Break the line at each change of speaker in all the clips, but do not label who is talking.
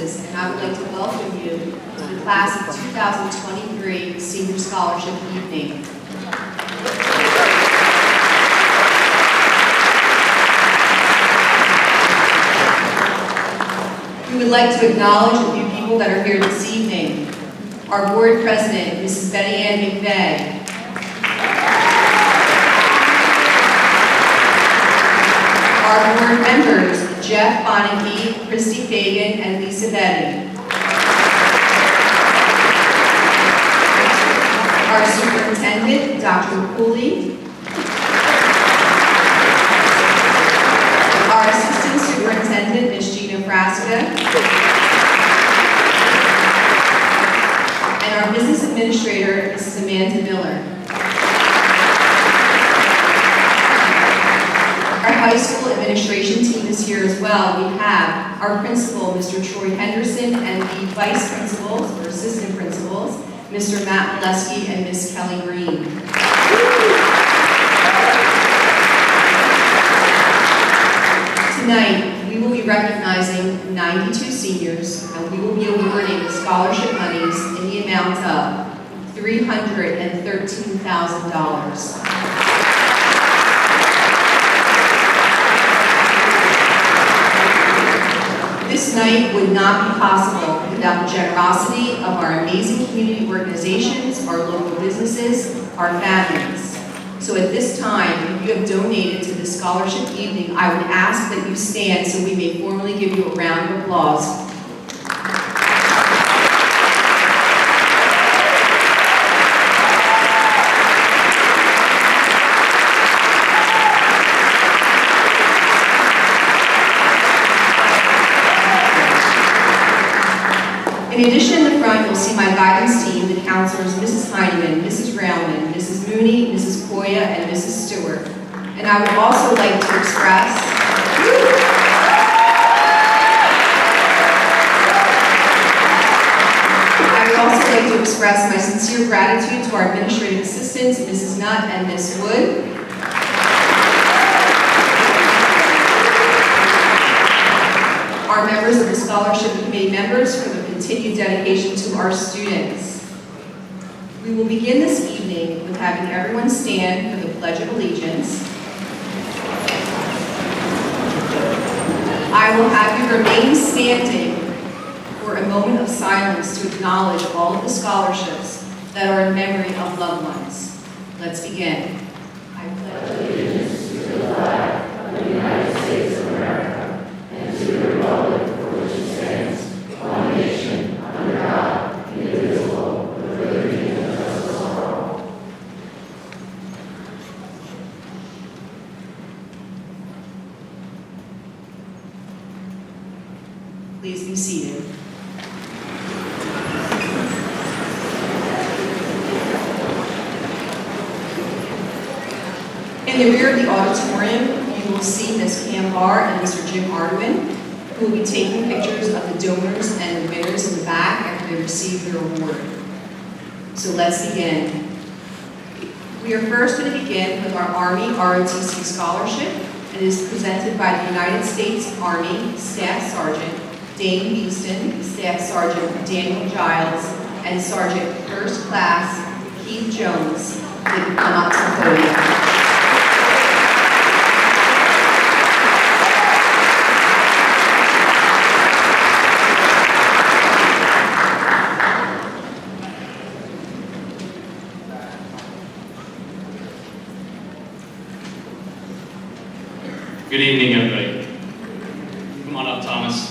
campuses, and I would like to welcome you to the class of 2023 Senior Scholarship Evening. We would like to acknowledge a few people that are here this evening. Our board president, Mrs. Betty Ann McVeigh. Our board members, Jeff Bonnicky, Christy Fagan, and Lisa Betty. Our superintendent, Dr. Cooley. Our assistant superintendent, Ms. Gina Frasca. And our business administrator, Mrs. Amanda Miller. Our high school administration team is here as well. We have our principal, Mr. Troy Henderson, and the vice principals, or assistant principals, Mr. Matt Molesky and Ms. Kelly Green. Tonight, we will be recognizing 92 seniors, and we will be awarding scholarship monies in the amount of $313,000. This night would not be possible without the generosity of our amazing community organizations, our local businesses, our families. So at this time, if you have donated to the scholarship evening, I would ask that you stand so we may formally give you a round of applause. In addition, in the front, you'll see my guidance team, the counselors, Mrs. Heineman, Mrs. Railman, Mrs. Mooney, Mrs. Koya, and Mrs. Stewart. And I would also like to express, my sincere gratitude to our administrative assistants, Mrs. Nutt and Ms. Wood. Our members of the scholarship committee members for the continued dedication to our students. We will begin this evening with having everyone stand for the Pledge of Allegiance. I will have you remain standing for a moment of silence to acknowledge all of the scholarships that are in memory of loved ones. Let's begin. I pledge allegiance to the flag of the United States of America and to the republic for which it stands, one nation, under God, indivisible, with liberty and justice for all. Please be seated. In the rear of the auditorium, you will see Ms. Pam Barr and Mr. Jim Arduin, who will be taking pictures of the donors and the winners in the back after they receive their award. So let's begin. We are first going to begin with our Army ROTC Scholarship, and it is presented by the United States Army Staff Sergeant Dane Beeston, Staff Sergeant Daniel Giles, and Sergeant First Class Keith Jones. They can come up to the podium.
Good evening, everybody. Come on up, Thomas.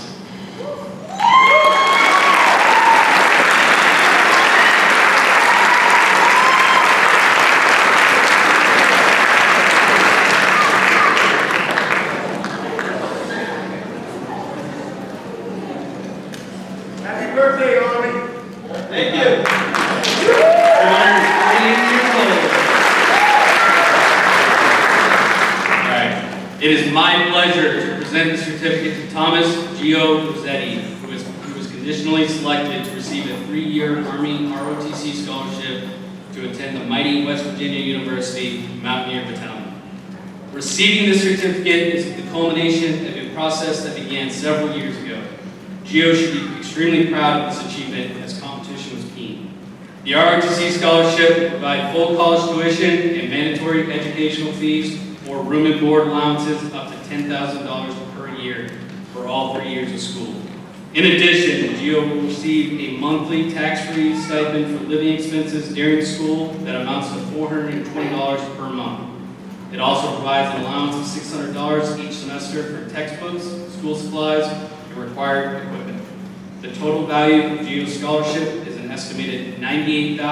Happy birthday, Army.
Thank you. 448 years old. All right. It is my pleasure to present the certificate to Thomas Gio Rossetti, who was conditionally selected to receive a 3-year Army ROTC scholarship to attend the mighty West Virginia University Mountaineer Battalion. Receiving this certificate is the culmination of a process that began several years ago. Gio should be extremely proud of this achievement as competition was keen. The ROTC scholarship will provide full college tuition and mandatory educational fees or room and board allowances up to $10,000 per year for all 3 years of school. In addition, Gio will receive a monthly tax-free stipend for living expenses during school that amounts to $420 per month. It also provides an allowance of $600 each semester for textbooks, school supplies, and required equipment. The total value of Gio's scholarship is an estimated $98,172.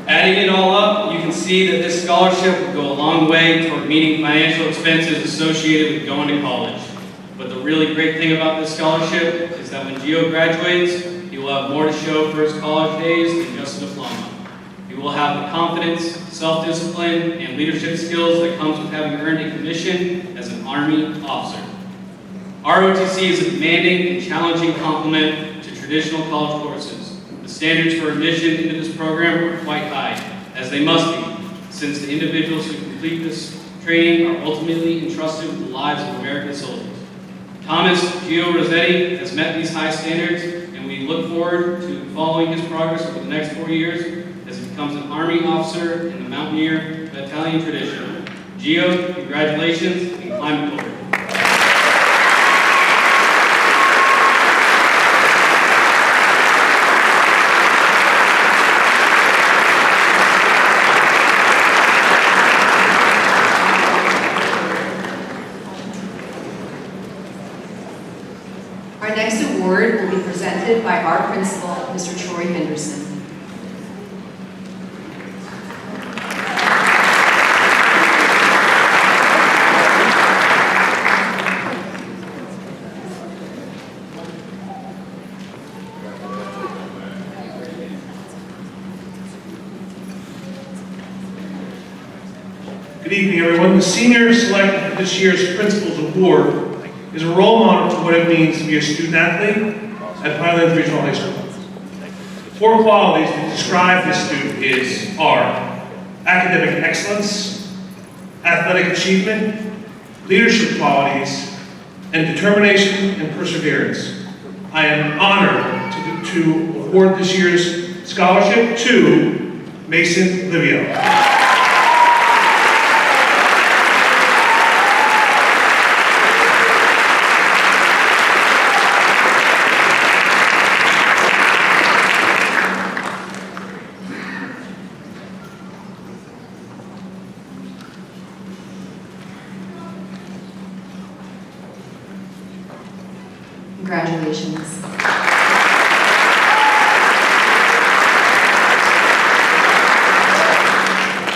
Adding it all up, you can see that this scholarship will go a long way toward meeting financial expenses associated with going to college. But the really great thing about this scholarship is that when Gio graduates, he will have more to show for his college days than just a diploma. He will have the confidence, self-discipline, and leadership skills that comes with having earned a commission as an Army officer. ROTC is a demanding and challenging complement to traditional college courses. The standards for admission into this program are quite high, as they must be, since the individuals who complete this training are ultimately entrusted with the lives of American soldiers. Thomas Gio Rossetti has met these high standards, and we look forward to following his progress over the next 4 years as he becomes an Army officer in the Mountaineer Battalion tradition. Gio, congratulations, and climb forward.
Our next award will be presented by our principal, Mr. Troy Henderson.
Good evening, everyone. The senior selected for this year's Principal's Award is a role model for what it means to be a student athlete at Pinelands Regional High School. 4 qualities that describe this student are academic excellence, athletic achievement, leadership qualities, and determination and perseverance. I am honored to award this year's scholarship to Mason Livio.
Congratulations.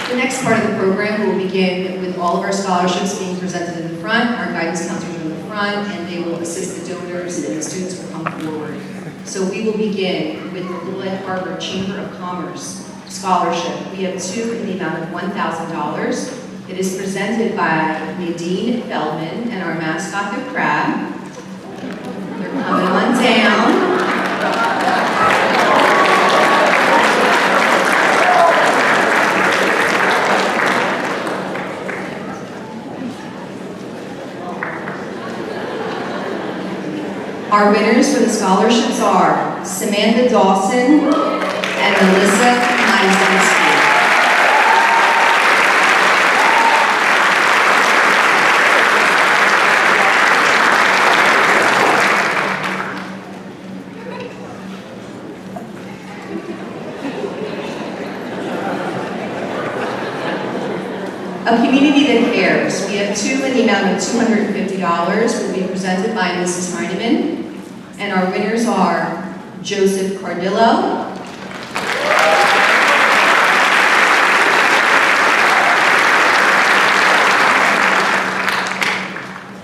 The next part of the program will begin with all of our scholarships being presented in the front. Our guidance counselors are in the front, and they will assist the donors, and the students will come forward. So we will begin with the Lillette Harbor Chamber of Commerce Scholarship. We have 2 in the amount of $1,000. It is presented by Nadine Feldman and our mascot, the crab. Coming on down. Our winners for the scholarships are Samantha Dawson and Melissa Meisinski. A community that cares. We have 2 in the amount of $250 will be presented by Mrs. Heineman. And our winners are Joseph Cardillo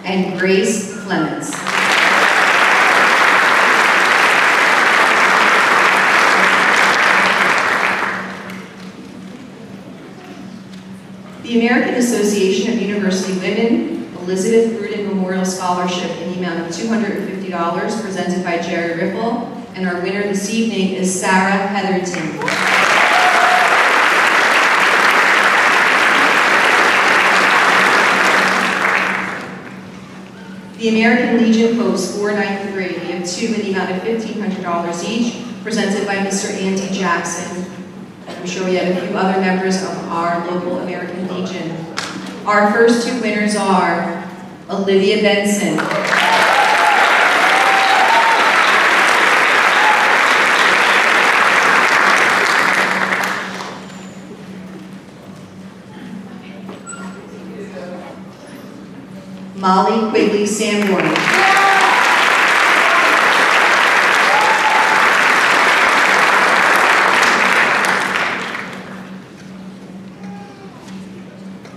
and Grace Clements. The American Association of University Women Elizabeth Gruden Memorial Scholarship in the amount of $250 $250 presented by Jerry Riffle. And our winner this evening is Sarah Heatherton. The American Legion Post 493, we have two in the amount of $1,500 each, presented by Mr. Andy Jackson. I'm sure we have a few other members of our local American Legion. Our first two winners are Olivia Benson. Molly Quigley Sanborn.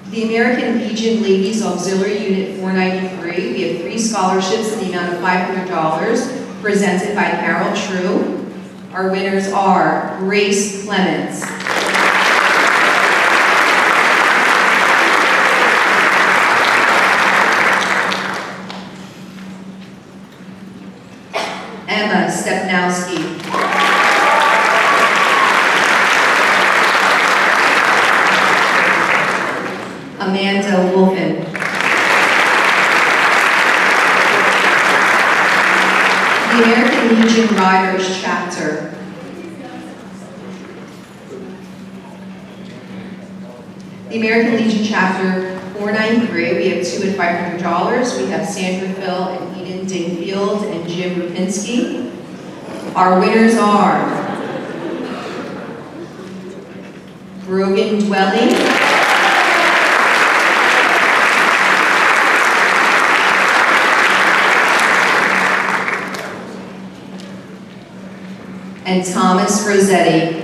The American Legion Ladies Auxiliary Unit 493, we have 3 scholarships in the amount of $500 presented by Carol True. Our winners are Grace Clements. Emma Stepnowski. Amanda Wolfen. The American Legion Riders Chapter. The American Legion Chapter 493, we have 2 at $500. We have Sandra Phil and Eden Dingfield and Jim Rapinski. Our winners are Brogan Dwelling, and Thomas Rossetti.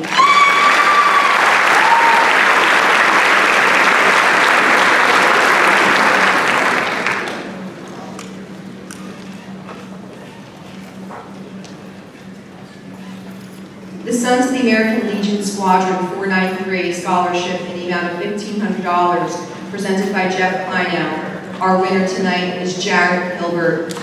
The Sons of the American Legion Squadron 493 scholarship in the amount of $1,500 presented by Jeff Kleinow. Our winner tonight is Jared Hilbert.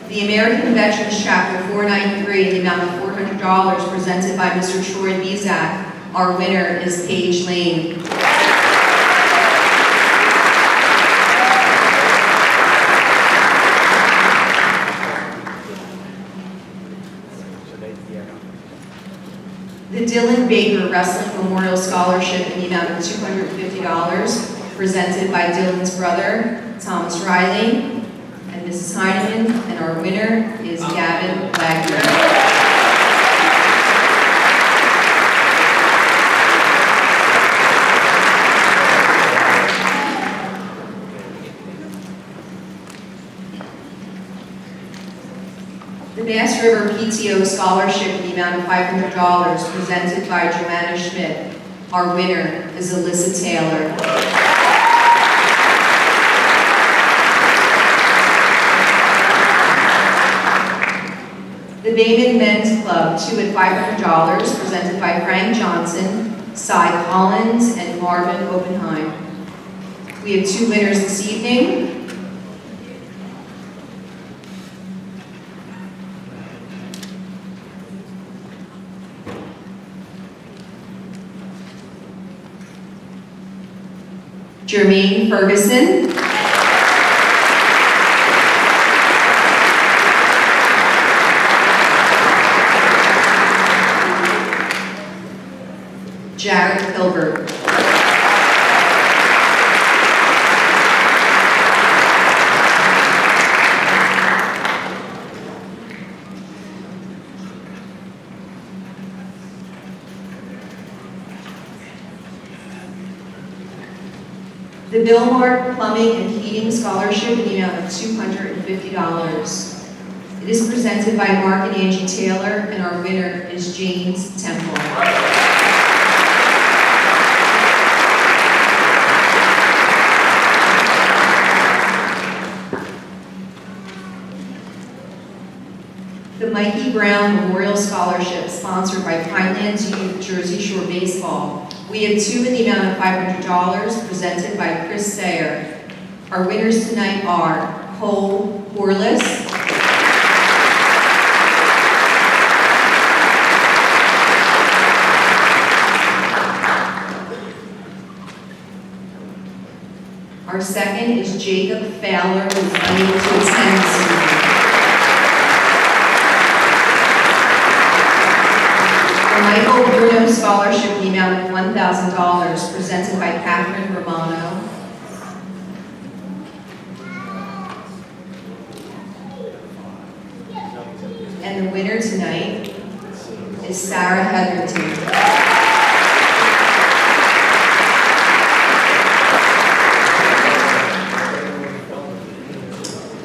The American Veterans Chapter 493 in the amount of $400 presented by Mr. Troy Bezak. Our winner is Paige Lane. The Dylan Baker Wrestling Memorial Scholarship in the amount of $250 presented by Dylan's brother, Thomas Riley, and Mrs. Heineman, and our winner is Gavin Wagner. The Bass River PTO Scholarship in the amount of $500 presented by Joanna Schmidt. Our winner is Alyssa Taylor. The Bayman Men's Club, 2 at $500 presented by Frank Johnson, Cy Collins, and Marvin Oppenheim. We have 2 winners this evening. Jermaine Ferguson. Jared Hilbert. The Billmark Plumbing and Heating Scholarship in the amount of $250. It is presented by Mark and Angie Taylor, and our winner is James Temple. The Mikey Brown Memorial Scholarship, sponsored by Pinelands Youth Jersey Shore Baseball. We have two in the amount of $500 presented by Chris Sayer. Our winners tonight are Cole Corliss, our second is Jacob Fowler, who is unable to attend this evening. The Michael Bruno Scholarship in the amount of $1,000 presented by Catherine Romano. And the winner tonight is Sarah Hetherington.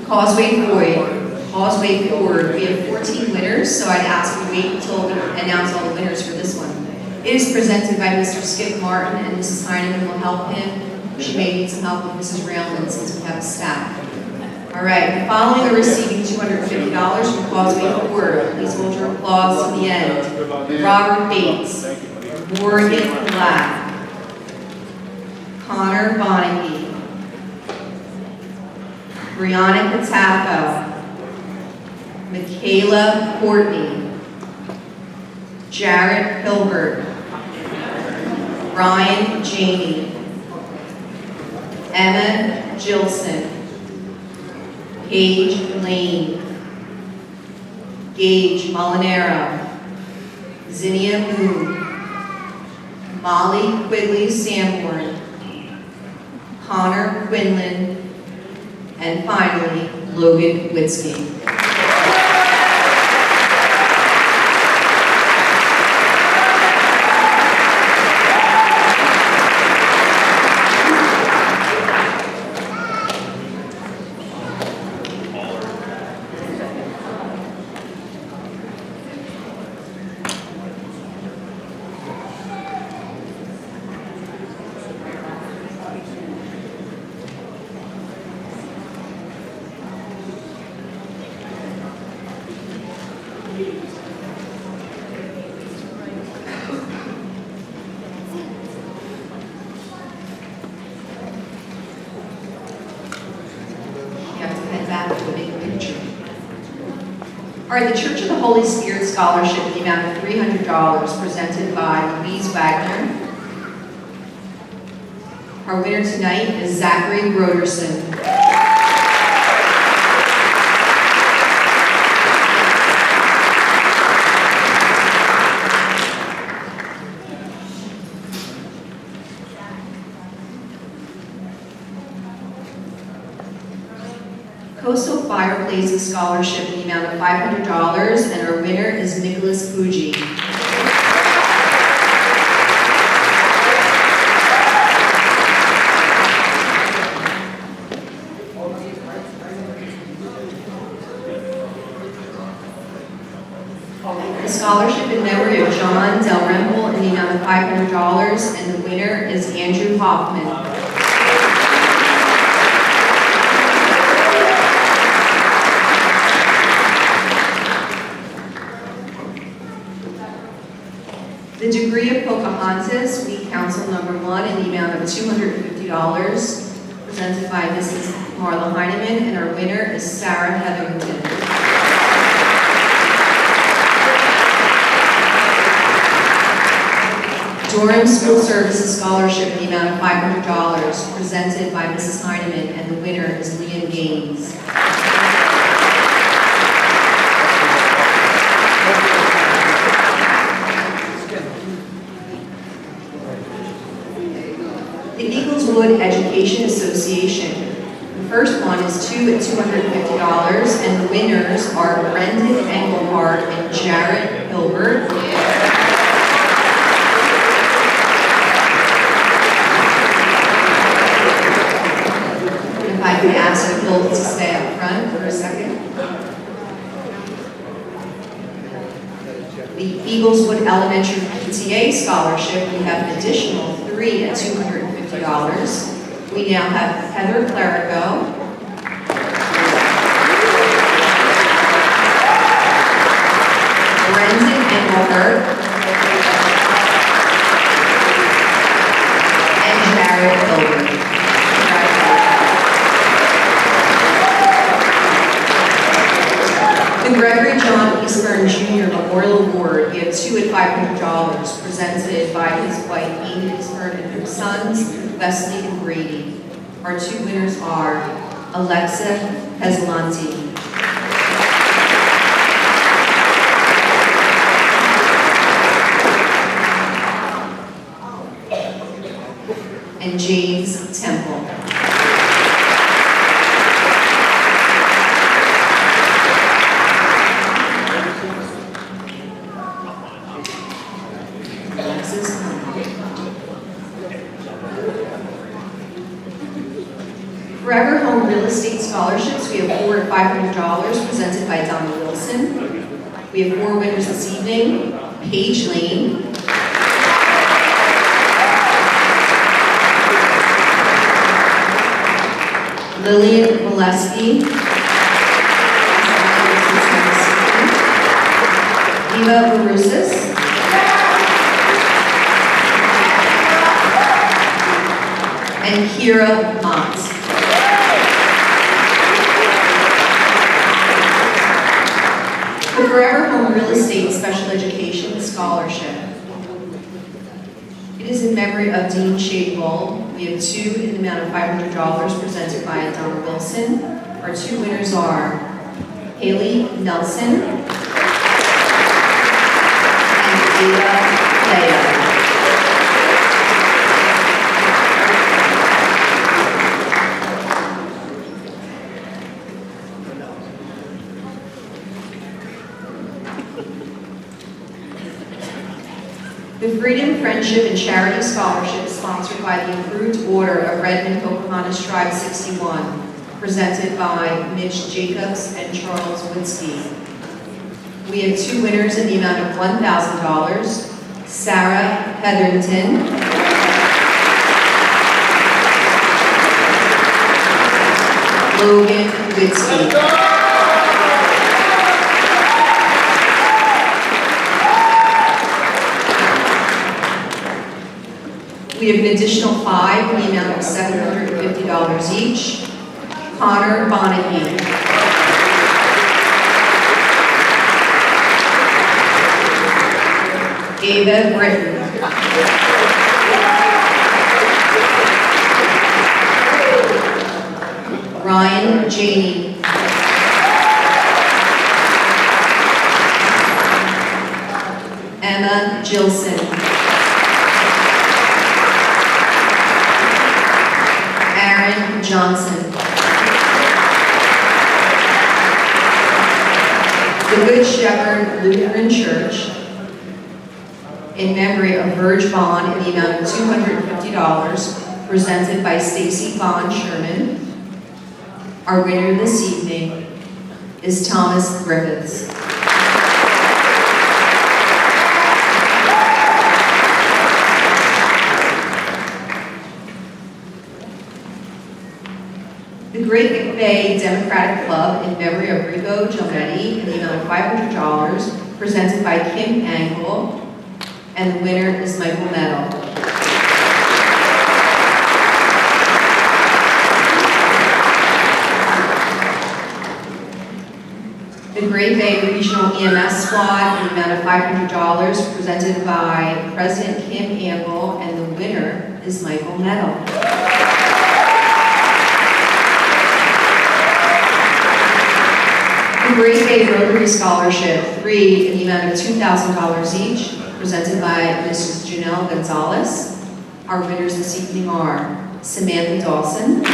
Causeway Forward. We have 14 winners, so I'd ask you to wait until we announce all the winners for this one. It is presented by Mr. Skip Martin, and Mrs. Heineman will help him. She may need some help with Mrs. Railman since we have a staff. All right, the following are receiving $250 from Causeway Forward. Please hold your applause to the end. Robert Bates, Morgan Black, Connor Bonnicky, Brianna Catapo, Michaela Courtney, Jared Hilbert, Ryan Janey, Emma Gilson, Paige Lane, Gage Molinaro, Zinnia Moon, Molly Quigley Sanborn, Connor Quinlan, and finally, Logan Witzke. All right, the Church of the Holy Spirit Scholarship in the amount of $300 presented by Louise Wagner. Our winner tonight is Zachary Broderson. Coastal Fireplaces Scholarship in the amount of $500, and our winner is Nicholas Fuji. The scholarship in memory of John Del Rempel in the amount of $500, and the winner is Andrew Hoffman. The degree of Pocahontas, week council number 1, in the amount of $250, presented by Mrs. Marla Heineman, and our winner is Sarah Hetherington. Durham School Services Scholarship in the amount of $500, presented by Mrs. Heineman, and the winner is Liam Gaines. The Eagleswood Education Association. The first one is two at $250, and the winners are Brendan Engelhardt and Jared Hilbert. If I can ask Bill to stay up front for a second. The Eagleswood Elementary PTA Scholarship, we have an additional 3 at $250. We now have Heather Clerico, Brendan Campbell Hurt, and Jared Gilbert. The Gregory John Eastburn Jr. Memorial Award, we have two at $500, presented by his wife Amy Eastburn and her sons, Wesley and Brady. Our two winners are Alexa Peslanti and James Temple. Forever Home Real Estate Scholarships, we have four at $500, presented by Donna Wilson. We have four winners this evening: Paige Lane, Lillian Molesky, Eva Barusas, and Kira Mott. The Forever Home Real Estate Special Education Scholarship. It is in memory of Dean Shadewell. We have two in the amount of $500, presented by Donna Wilson. Our two winners are Haley Nelson and Ada Leah. The Freedom, Friendship, and Charity Scholarship, sponsored by the Improved Order of Redmond Pocahontas Tribe 61, presented by Mitch Jacobs and Charles Witzke. We have two winners in the amount of $1,000, Sarah Hetherington Logan Witzke. We have an additional five in the amount of $750 each. Connor Bonahue, Ava Britton, Ryan Janey, Emma Gilson, Johnson. The Good Shepherd Lutheran Church, in memory of Verge Vaughn, in the amount of $250, presented by Stacy Vaughn Sherman. Our winner this evening is Thomas Griffiths. The Great Bay Democratic Club, in memory of Rico Giometti, in the amount of $500, presented by Kim Angle, and the winner is Michael Meadow. The Great Bay Regional EMS Squad, in the amount of $500, presented by President Kim Angle, and the winner is Michael Meadow. The Great Bay Rotary Scholarship, 3 in the amount of $2,000 each, presented by Mrs. Janelle Gonzalez. Our winners this evening are Samantha Dawson,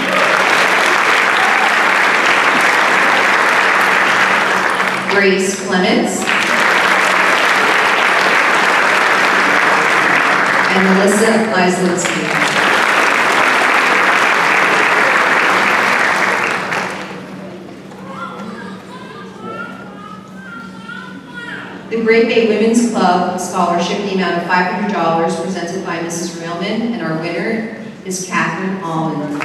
Grace Clements, and Melissa Lyslinski. The Great Bay Women's Club Scholarship, in the amount of $500, presented by Mrs. Railman, and our winner is Catherine Almond.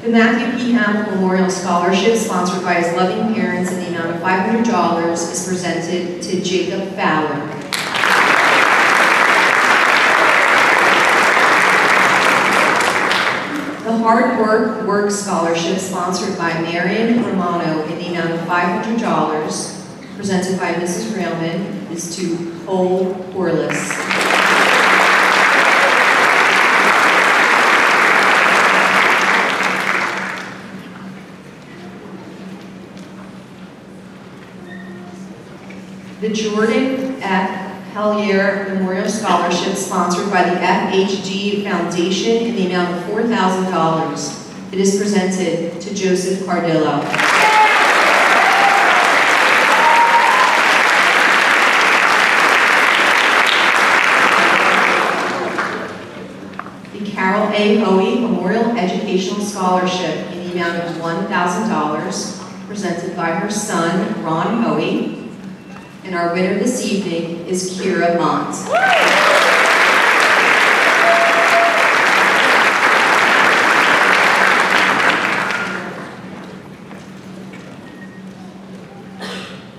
The Matthew P. Hamill Memorial Scholarship, sponsored by his loving parents in the amount of $500, is presented to Jacob Fowler. The Hard Work Scholarship, sponsored by Marion Romano in the amount of $500, presented by Mrs. Railman, is to Cole Corliss. The Jordan F. Hellier Memorial Scholarship, sponsored by the FHG Foundation in the amount of $4,000. It is presented to Joseph Cardillo. The Carol A. Hoey Memorial Educational Scholarship in the amount of $1,000, presented by her son, Ron Hoey. And our winner this evening is Kira Mont.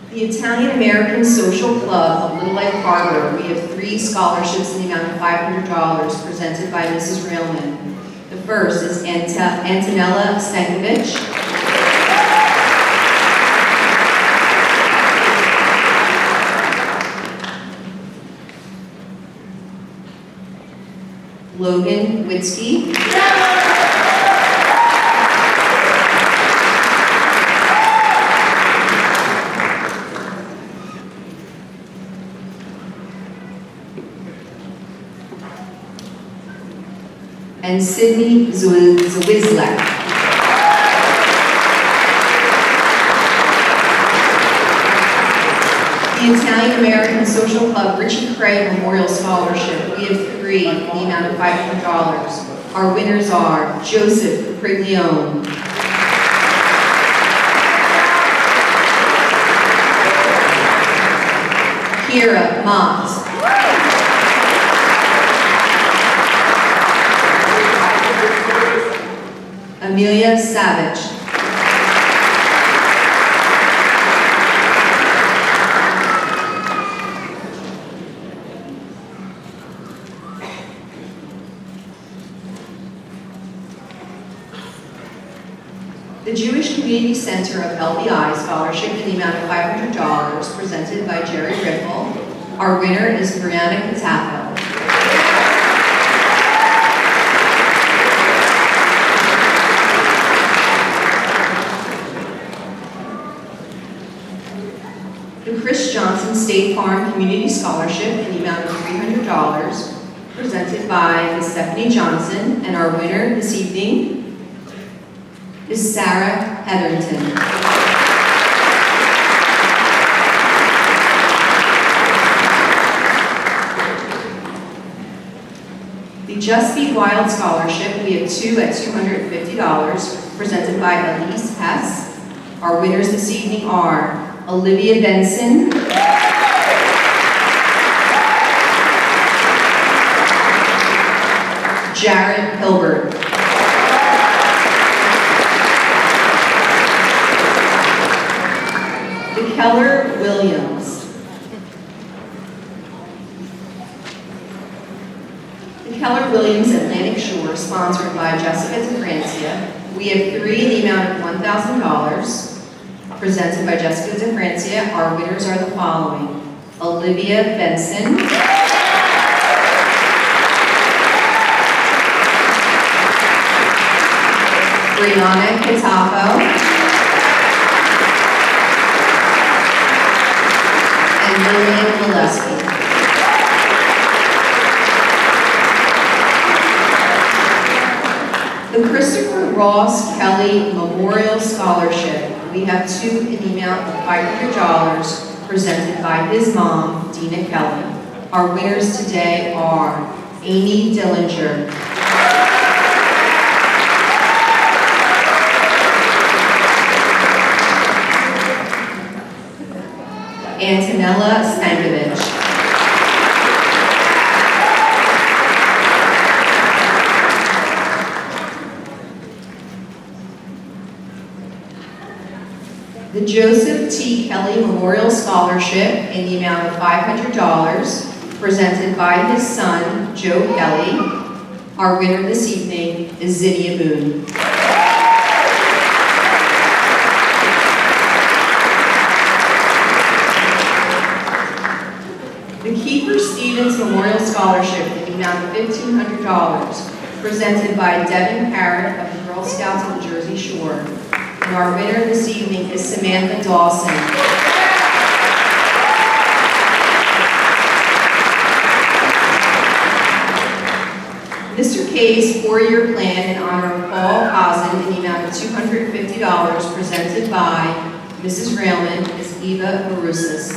The Italian American Social Club of Little Egg Harbor, we have 3 scholarships in the amount of $500, presented by Mrs. Railman. The first is Antonella Stankovic. Logan Witzke. And Sydney Zwizlek. The Italian American Social Club Richie Craig Memorial Scholarship, we have 3 in the amount of $500. Our winners are Joseph Priglione, Kira Mott, Amelia Savage, the Jewish Community Center of LBI Scholarship in the amount of $500, presented by Jerry Riffle. Our winner is Brianna Catafo. The Chris Johnson State Farm Community Scholarship in the amount of $300, presented by Ms. Stephanie Johnson, and our winner this evening is Sarah Hetherington. The Just Be Wild Scholarship, we have 2 at $250, presented by Elise Hess. Our winners this evening are Olivia Benson, Jared Hilbert, the Keller Williams, the Keller Williams Atlantic Shore, sponsored by Jessica DeFrancia. We have 3 in the amount of $1,000. Presented by Jessica DeFrancia. Our winners are the following: Olivia Benson, Brianna Catafo, and Lillian Gillespie. The Christopher Ross Kelly Memorial Scholarship. We have 2 in the amount of $500, presented by his mom, Dina Kelly. Our winners today are Amy Dillinger, Antonella Stankovic, The Joseph T. Kelly Memorial Scholarship in the amount of $500, presented by his son, Joe Kelly. Our winner this evening is Zinnia Moon. The Kiefer Stevens Memorial Scholarship in the amount of $1,500, presented by Devin Parrott of the Girl Scouts of the Jersey Shore. And our winner this evening is Samantha Dawson. Mr. K's four-year plan in honor of Paul Ozin in the amount of $250, presented by Mrs. Railman, is Eva Marusas.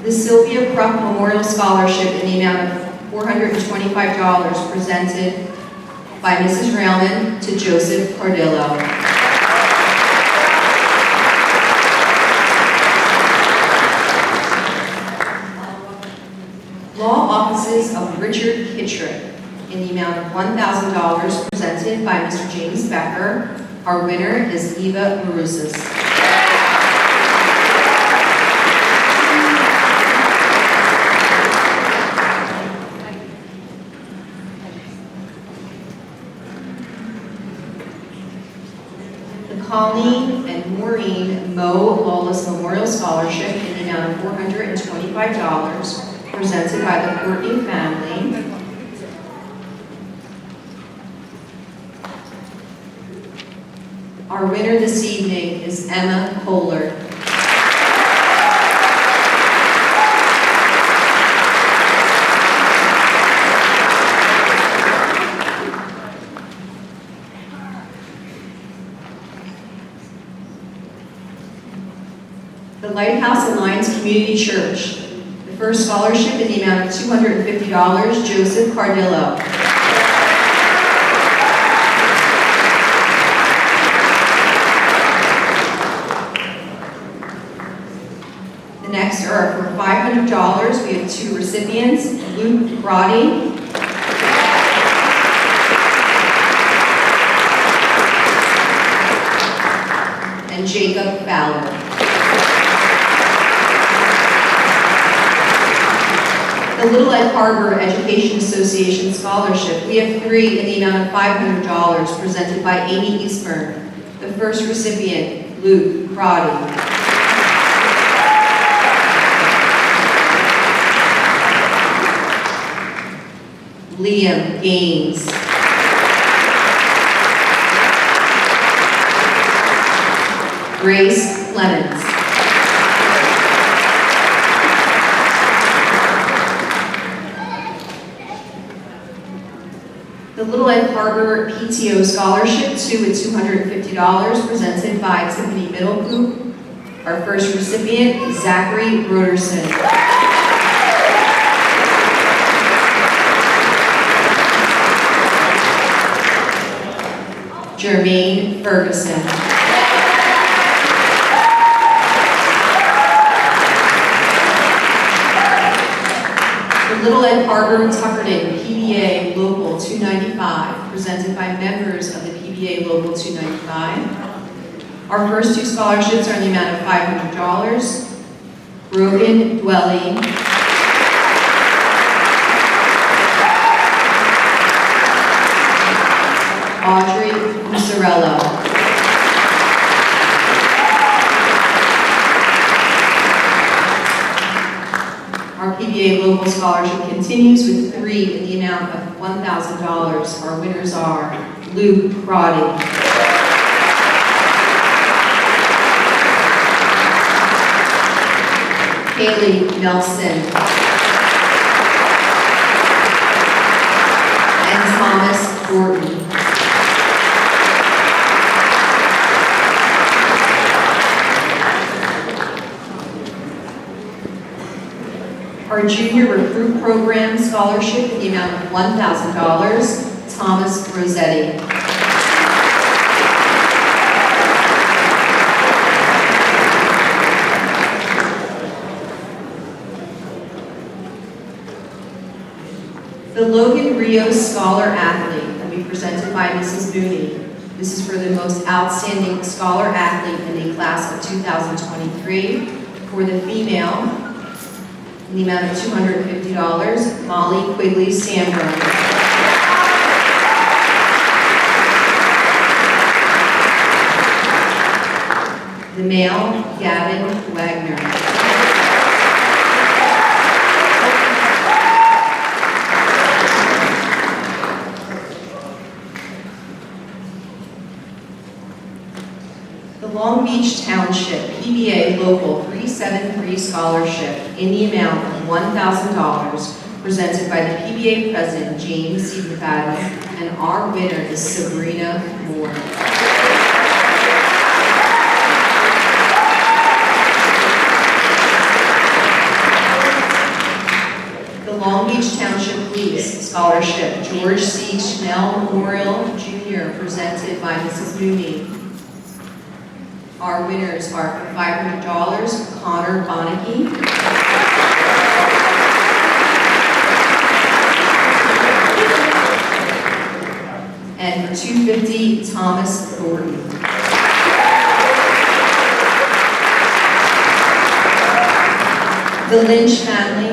The Sylvia Pruck Memorial Scholarship in the amount of $425, presented by Mrs. Railman to Joseph Cardillo. Law Offices of Richard Kittrick in the amount of $1,000, presented by Mr. James Becker. Our winner is Eva Marusas. Colleen and Maureen Mo Lawless Memorial Scholarship in the amount of $425, presented by the Courtney family. Our winner this evening is Emma Kohler. The Lighthouse Alliance Community Church. The first scholarship in the amount of $250, Joseph Cardillo. The next are for $500. We have two recipients, Luke Grotti and Jacob Fowler. The Little Egg Harbor Education Association Scholarship. We have three in the amount of $500, presented by Amy Eastburn. The first recipient, Luke Crotty. Liam Gaines. Grace Clemens. The Little Egg Harbor PTO Scholarship, two at $250, presented by Tiffany Middlecoop. Our first recipient, Zachary Broderson. Jermaine Ferguson. The Little Egg Harbor Tuckerton PBA Local 295, presented by members of the PBA Local 295. Our first two scholarships are in the amount of $500. Brogan Dwelly Audrey Musarello. Our PBA Local Scholarship continues with three in the amount of $1,000. Our winners are Luke Crotty, Haley Nelson, and Thomas Gordon. Our Junior Recruit Program Scholarship in the amount of $1,000, Thomas Rossetti. The Logan Reed Trio Scholar Athlete will be presented by Mrs. Mooney. This is for the most outstanding scholar athlete in the class of 2023. For the female, in the amount of $250, Molly Quigley Sanborn. The male, Gavin Wagner. The Long Beach Township PBA Local 373 Scholarship in the amount of $1,000 presented by the PBA President James C. McFadden, and our winner is Sabrina Moore. The Long Beach Township Police Scholarship George C. Schnell Memorial Jr. presented by Mrs. Mooney. Our winners are for $500, Connor Bonnicky. And for $250, Thomas Thornton. The Lynch family.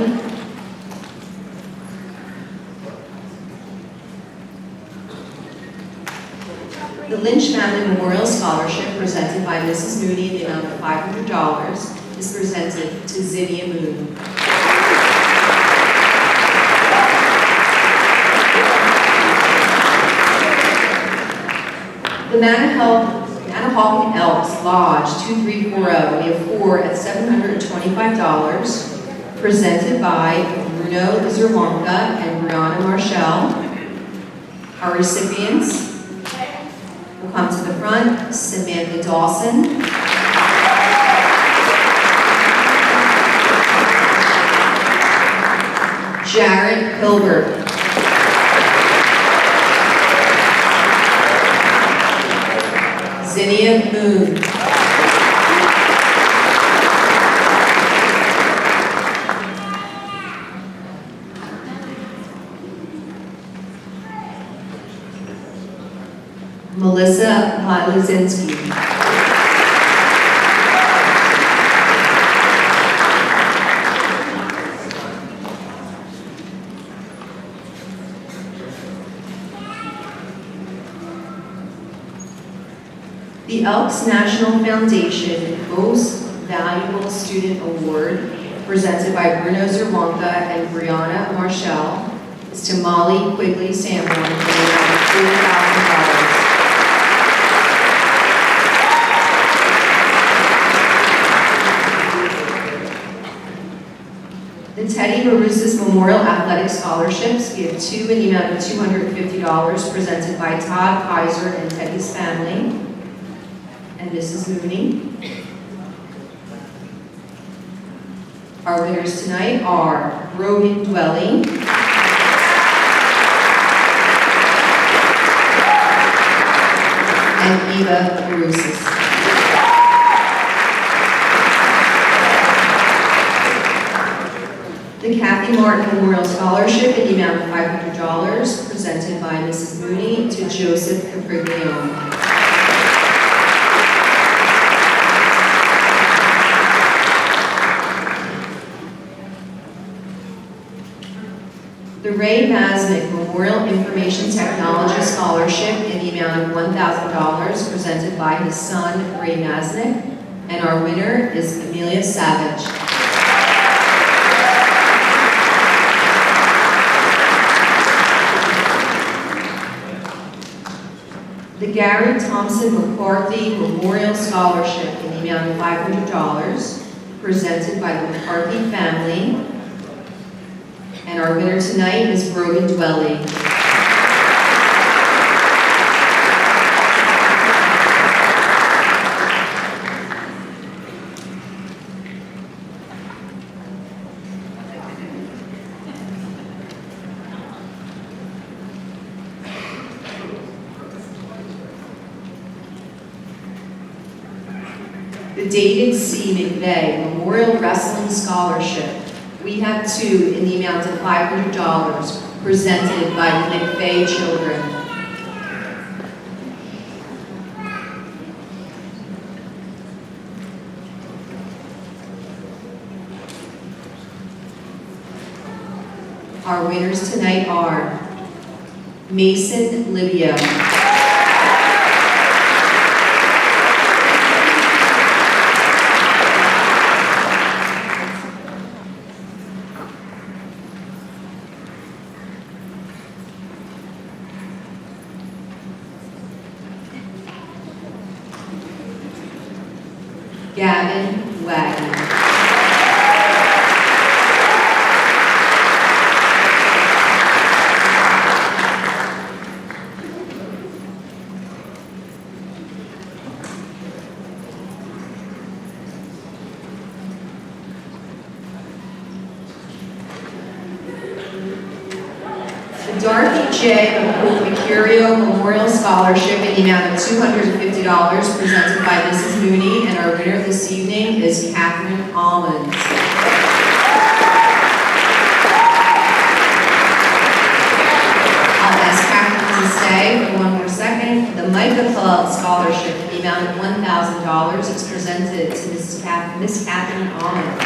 The Lynch Family Memorial Scholarship presented by Mrs. Mooney in the amount of $500 is presented to Zinnia Moon. The Manahawkin Elks Lodge 2340, we have 4 at $725, presented by Bruno Zerwanka and Brianna Marshall. Our recipients will come to the front: Samantha Dawson, Jared Hilbert, Zinnia Moon, Melissa Lazinski. The Elks National Foundation Most Valuable Student Award, presented by Bruno Zerwanka and Brianna Marshall, is to Molly Quigley Sanborn for the amount of $4,000. The Teddy Marusas Memorial Athletic Scholarships, we have 2 in the amount of $250, presented by Todd Kaiser and Teddy's family and Mrs. Mooney. Our winners tonight are Rogan Dwelly, and Eva Marusas. The Kathy Martin Memorial Scholarship in the amount of $500, presented by Mrs. Mooney to Joseph Capriglione. The Ray Masnick Memorial Information Technology Scholarship in the amount of $1,000, presented by his son, Ray Masnick, and our winner is Amelia Savage. The Gary Thompson McCarthy Memorial Scholarship in the amount of $500, presented by the McCarthy family. And our winner tonight is Brogan Dwelly. The David C. McVeigh Memorial Wrestling Scholarship. We have 2 in the amount of $500, presented by the McFay children. Our winners tonight are Mason Livio, Gavin Wagner. The Dorothy J. Mercurio Memorial Scholarship in the amount of $250 presented by Mrs. Mooney, and our winner this evening is Catherine Almond. I'll ask Catherine to stay for one more second. The Micah Club Scholarship in the amount of $1,000 is presented to Miss Catherine Almond.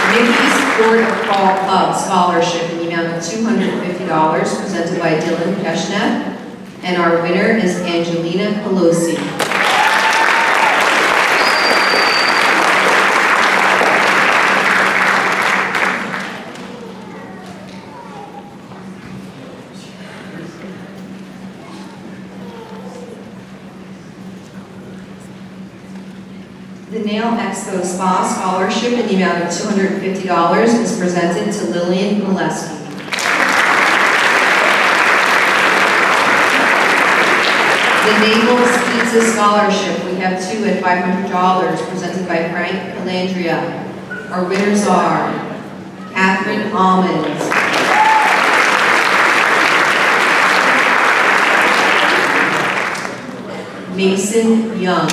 Mickey's Court of Fall Club Scholarship in the amount of $250 presented by Dylan Keshnev, and our winner is Angelina Pelosi. The Nail Expo Spa Scholarship in the amount of $250 is presented to Lillian Molesky. The Naples Pizza Scholarship, we have two at $500 presented by Frank Calandria. Our winners are Catherine Almond, Mason Young,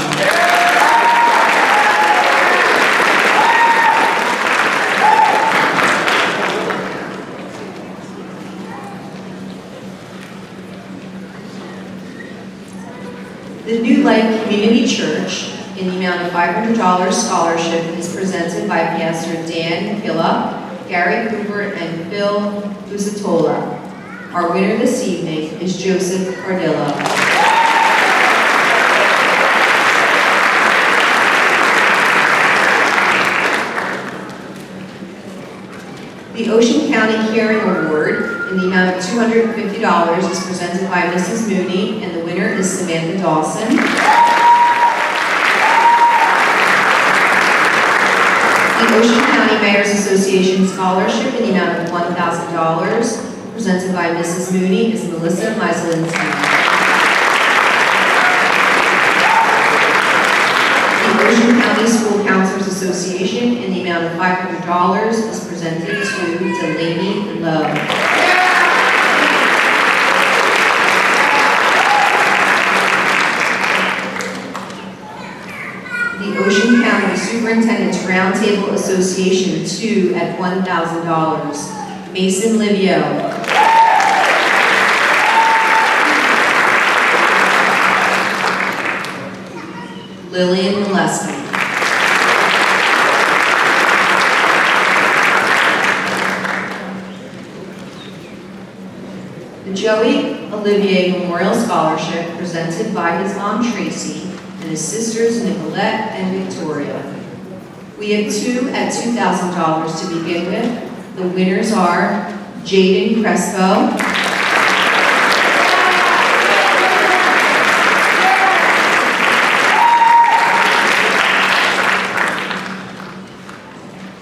the New Life Community Church in the amount of $500 scholarship is presented by Pastor Dan McKillop, Gary Cooper, and Phil Fusatola. Our winner this evening is Joseph Cardillo. The Ocean County Caring Award in the amount of $250 is presented by Mrs. Mooney, and the winner is Samantha Dawson. The Ocean County Mayors Association Scholarship in the amount of $1,000 presented by Mrs. Mooney is Melissa Meiselinski. The Ocean County School Counselors Association in the amount of $500 is presented to Delaney Lowe. The Ocean County Superintendent's Roundtable Association 2 at $1,000. Mason Livio. Lillian Molesky. The Joey Olivier Memorial Scholarship presented by his mom Tracy and his sisters Nicolette and Victoria. We have two at $2,000 to begin with. The winners are Jaden Crespo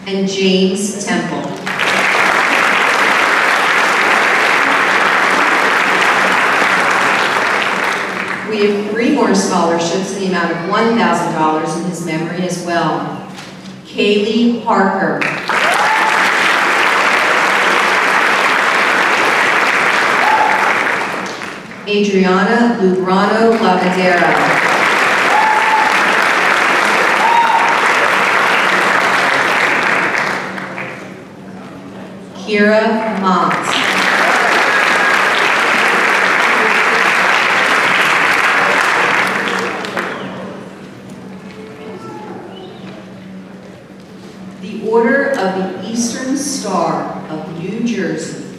and James Temple. We have three more scholarships in the amount of $1,000 in his memory as well. Kaylee Parker. Adriana Lubrano Lavadera. Kira Mott. The Order of the Eastern Star of New Jersey.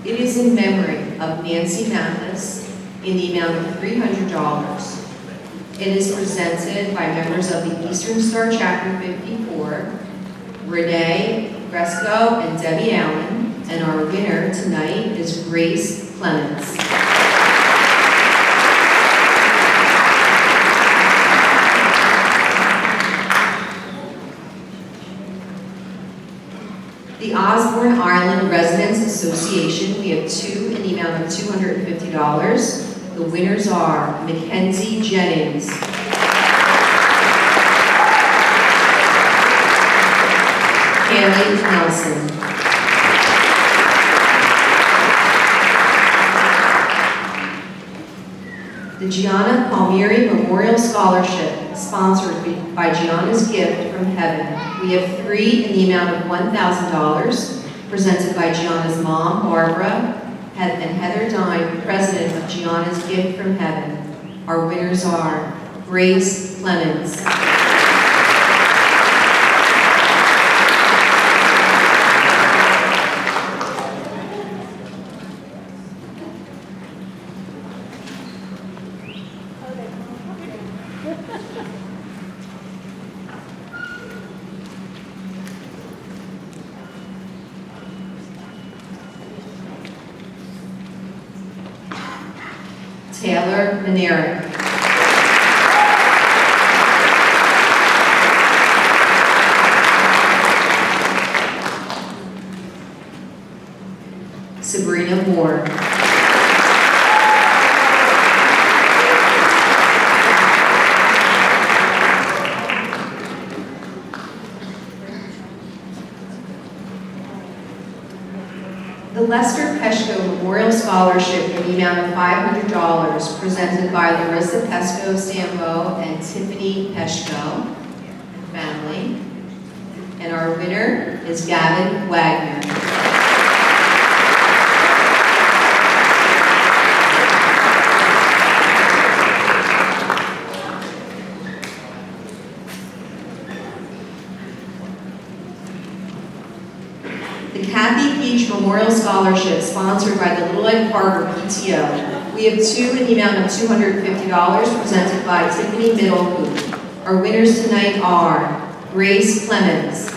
It is in memory of Nancy Mathis in the amount of $300. It is presented by members of the Eastern Star Chapter 54, Renee Fresco and Debbie Allen, and our winner tonight is Grace Clemens. The Osborne Island Residents Association, we have two in the amount of $250. The winners are Mackenzie Jennings, Haley Nelson, the Gianna Palmieri Memorial Scholarship, sponsored by Gianna's Gift from Heaven. We have three in the amount of $1,000, presented by Gianna's mom, Barbara, and Heather Dine, president of Gianna's Gift from Heaven. Our winners are Grace Clemens, Taylor Manerick, Sabrina Moore, the Lester Peshko Memorial Scholarship in the amount of $500, presented by Larissa Pesco Sambo and Tiffany Peshko family. And our winner is Gavin Wagner. The Kathy Beach Memorial Scholarship, sponsored by the Little Egg Harbor PTO. We have two in the amount of $250, presented by Tiffany Middlehoop. Our winners tonight are Grace Clemens,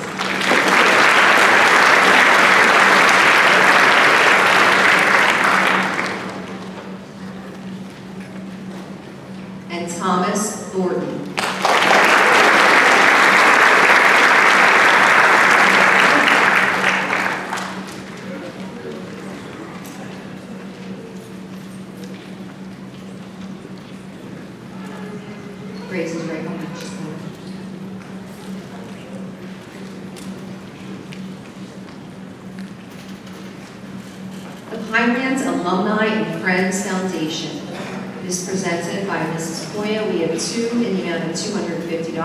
and Thomas Thornton. Grace is right on that. The Pinelands Alumni and Friends Foundation is presented by Mrs. Koya. We have two in the amount of $250.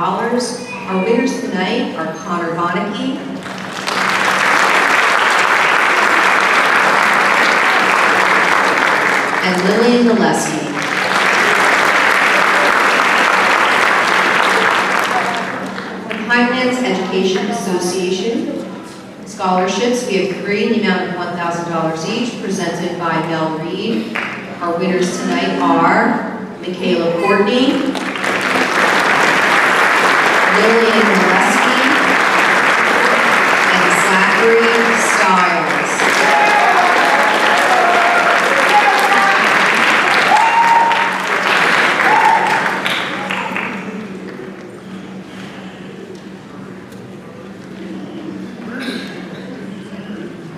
Our winners tonight are Connor Bonnicky and Lillian Gillespie. Pinelands Education Association scholarships, we have three in the amount of $1,000 each, presented by Mel Reed. Our winners tonight are Michaela Courtney, Lillian Gillespie, and Zachary Stiles.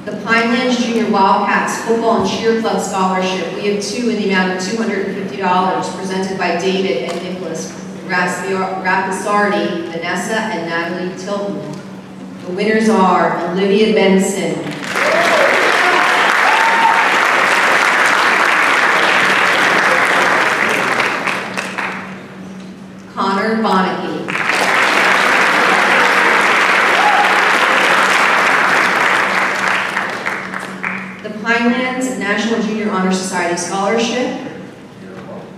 The Pinelands Junior Wildcats Football and Cheer Club Scholarship. We have two in the amount of $250, presented by David and Nicholas Rapisardi, Vanessa, and Natalie Tilton. The winners are Olivia Benson, Connor Bonnicky, The Pinelands National Junior Honor Society Scholarship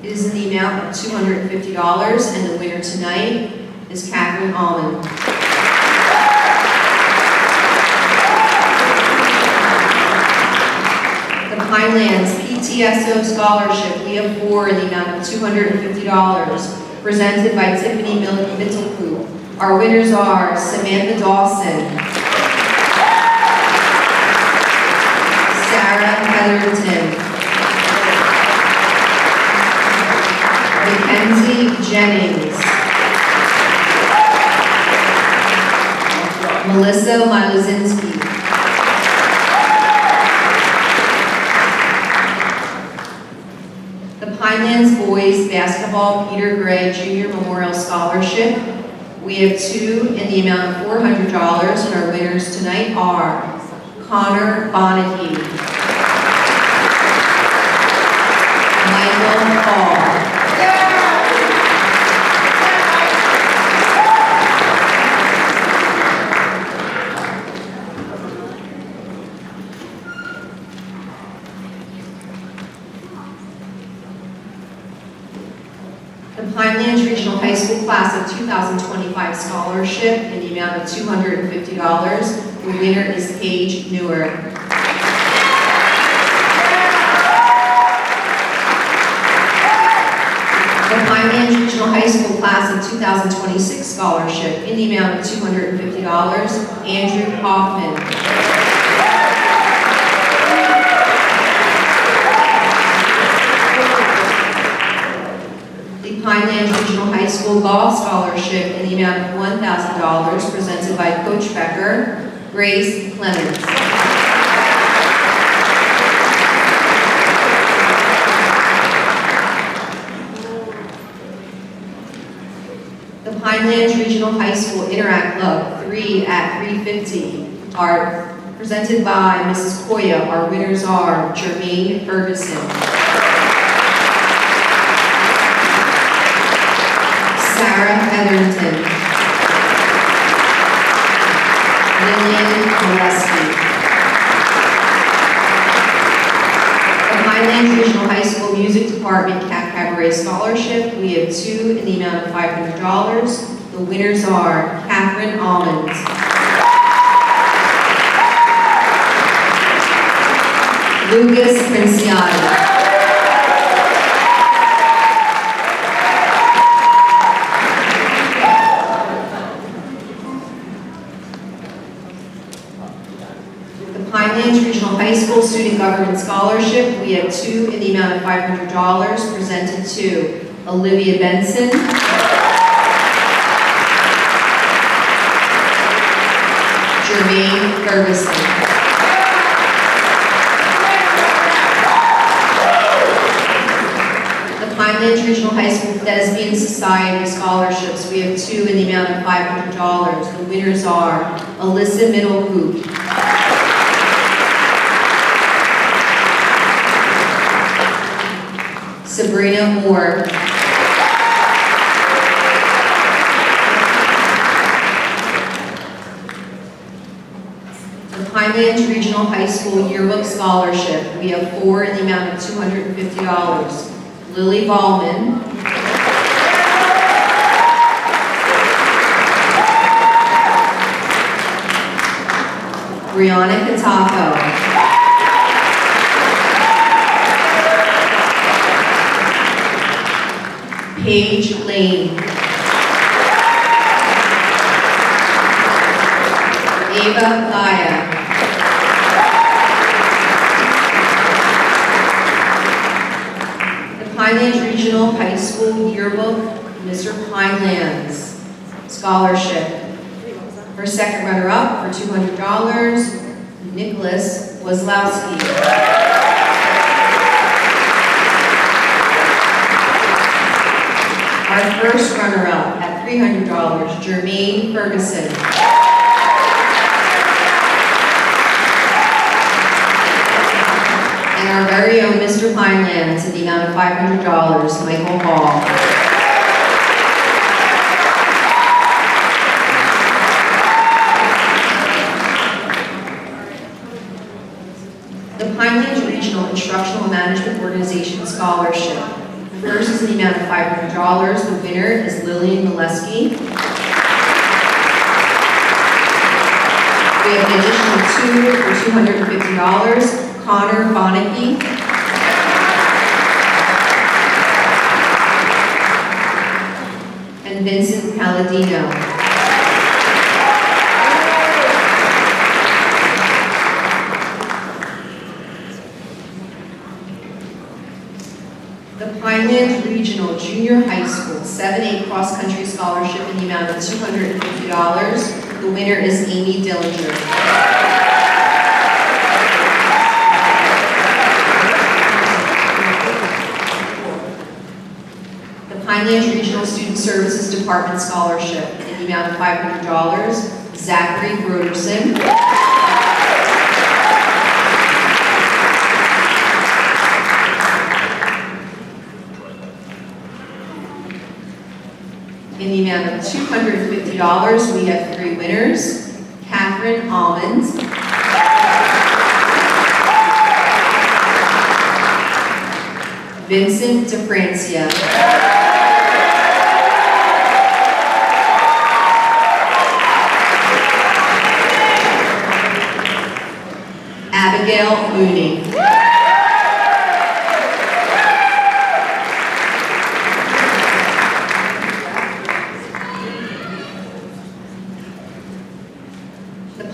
is in the amount of $250, and the winner tonight is Catherine Almond. The Pinelands PTSO Scholarship, we have 4 in the amount of $250, presented by Tiffany Mittelkoop. Our winners are Samantha Dawson, Sarah Heatherton, Mackenzie Jennings, Melissa Milozinski, the Pinelands Boys Basketball Peter Gray Junior Memorial Scholarship. We have 2 in the amount of $400, and our winners tonight are Connor Bonahue, Michael Hall, the Pinelands Regional High School Class of 2025 Scholarship in the amount of $250. The winner is Paige Newer. The Pinelands Regional High School Class of 2026 Scholarship in the amount of $250. Andrew Hoffman. Pinelands Regional High School Golf Scholarship in the amount of $1,000, presented by Coach Becker, Grace Clemens. The Pinelands Regional High School Interact Club 3 at 350 are presented by Mrs. Koya. Our winners are Jermaine Ferguson, Sarah Heatherton, Lillian Gillespie. The Pinelands Regional High School Music Department Cat Cabaret Scholarship, we have 2 in the amount of $500. The winners are Catherine Almond, Lucas Princiani, Pinelands Regional High School Student Government Scholarship, we have 2 in the amount of $500, presented to Olivia Benson, Jermaine Ferguson. The Pinelands Regional High School Thespian Society Scholarships, we have 2 in the amount of $500. The winners are Alyssa Middlecoop, Sabrina Moore, the Pinelands Regional High School Yearbook Scholarship, we have 4 in the amount of $250. Lily Ballman, Brianna Catako, Paige Lane, Ava Laya, the Pinelands Regional High School Yearbook Mr. Pinelands Scholarship. Her second runner-up for $200, Nicholas Wazlowski. Our first runner-up at $300, Jermaine Ferguson. And our very own Mr. Pinelands in the amount of $500, Michael Hall. The The Pinelands Regional Instructional Management Organization Scholarship. The first is in the amount of $500. The winner is Lillian Molesky. We have an additional two for $250. Connor Bonnicky. And Vincent Palladino. The Pinelands Regional Junior High School 7A Cross Country Scholarship in the amount of $250. The winner is Amy Dillinger. The Pinelands Regional Student Services Department Scholarship in the amount of $500. Zachary Broderson. In the amount of $250, we have three winners. Catherine Almond, Vincent DeFrancia, Abigail Mooney.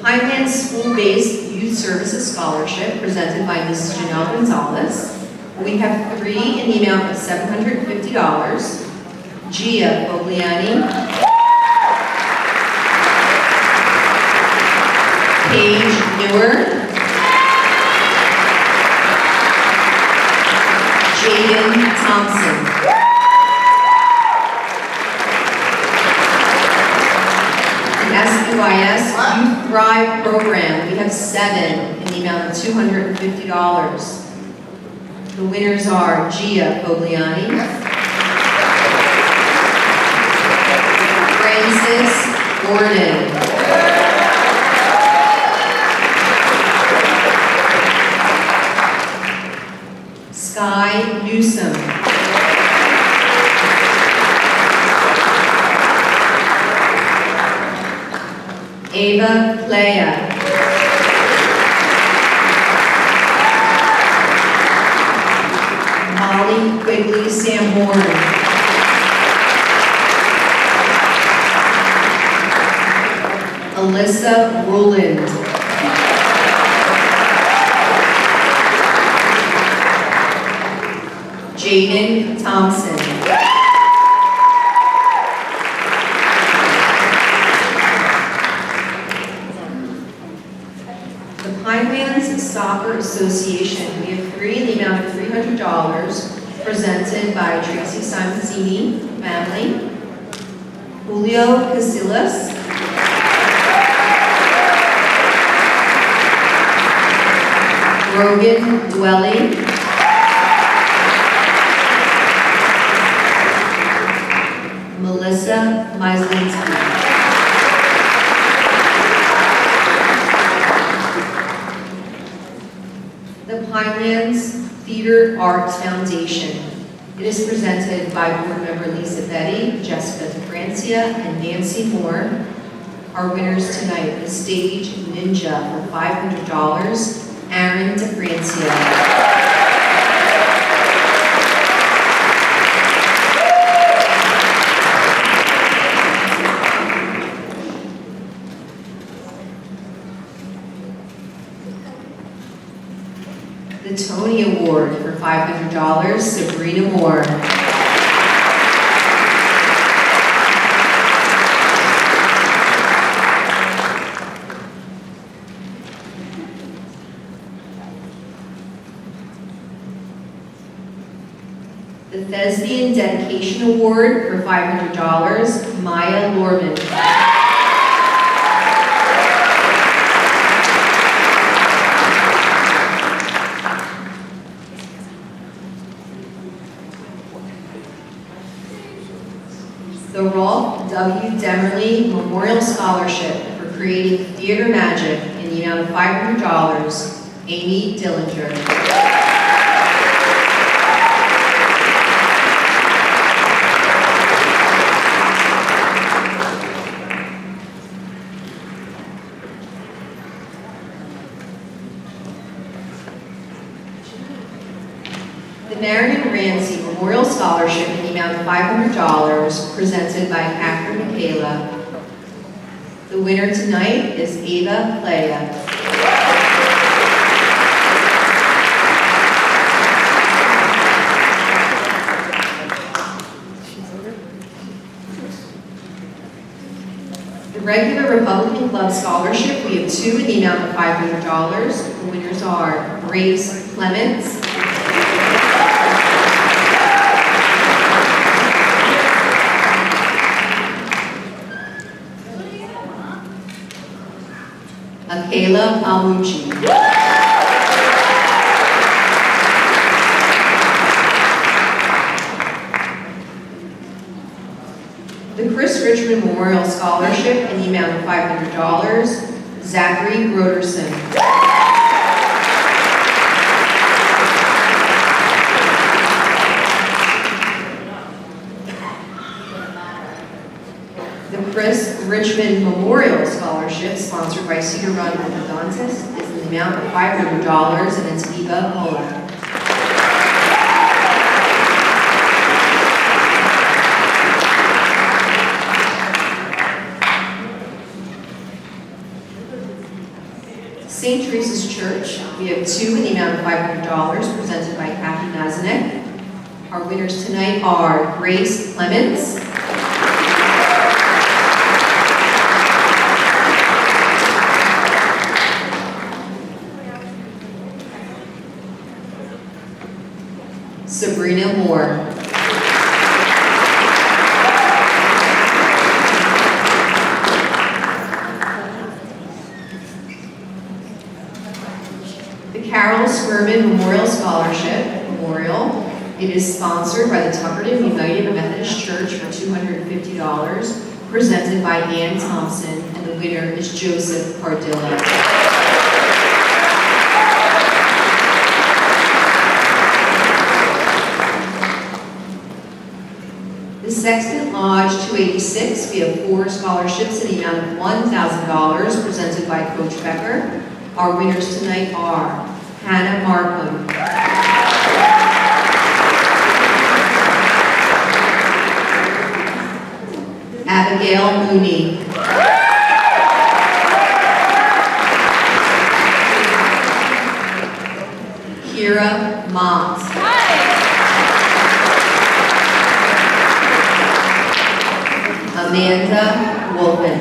Pinelands School-Based Youth Services Scholarship presented by Mrs. Janelle Gonzalez. We have three in the amount of $750. Gia Fogliani, Paige Newer, Jaden Thompson. SUIS Youth Thrive Program, we have 7 in the amount of $250. The winners are Gia Fogliani, Francis Gordon, Sky Newsom, Ava Playa, Molly Quigley Sanborn, Alyssa Rowland, Jaden Thompson, Pinelands Soccer Association, we have three in the amount of $300 presented by Tracy Simoncini family, Julio Casillas, Rogan Dwelly, Melissa Myslinski. The Pinelands Theater Arts Foundation. It is presented by board member Lisa Betty, Jessica DeFrancia, and Nancy Moore. Our winners tonight, the Stage Ninja for $500, Aaron DeFrancia. The Tony Award for $500, Sabrina Moore. The Thespian Dedication Award for $500, Maya Lorman. The Rolf W. Demerly Memorial Scholarship for creating theater magic in the amount of $500, Amy Dillinger. The Marion Ramsey Memorial Scholarship in the amount of $500 presented by Catherine Michaela. The winner tonight is Ava Playa. The regular Republican Club Scholarship, we have two in the amount of $500. The winners are Grace Clements Kayla Palmucci. The Chris Richmond Memorial Scholarship in the amount of $500, Zachary Broderson. The Chris Richmond Memorial Scholarship, sponsored by Cedar Run Orthodontists, is in the amount of $500, and it's Eva Polak. St. Teresa's Church, we have two in the amount of $500, presented by Kathy Nazanek. Our winners tonight are Grace Clements, Sabrina Moore. The Carol Sperman Memorial Scholarship Memorial. It is sponsored by the Tuckerton United Methodist Church for $250, presented by Ann Thompson, and the winner is Joseph Cardillo. The Sexton Lodge 286, we have 4 scholarships in the amount of $1,000, presented by Coach Becker. Our winners tonight are Hannah Markham, Abigail Mooney, Kira Mott, Amanda Wolfen.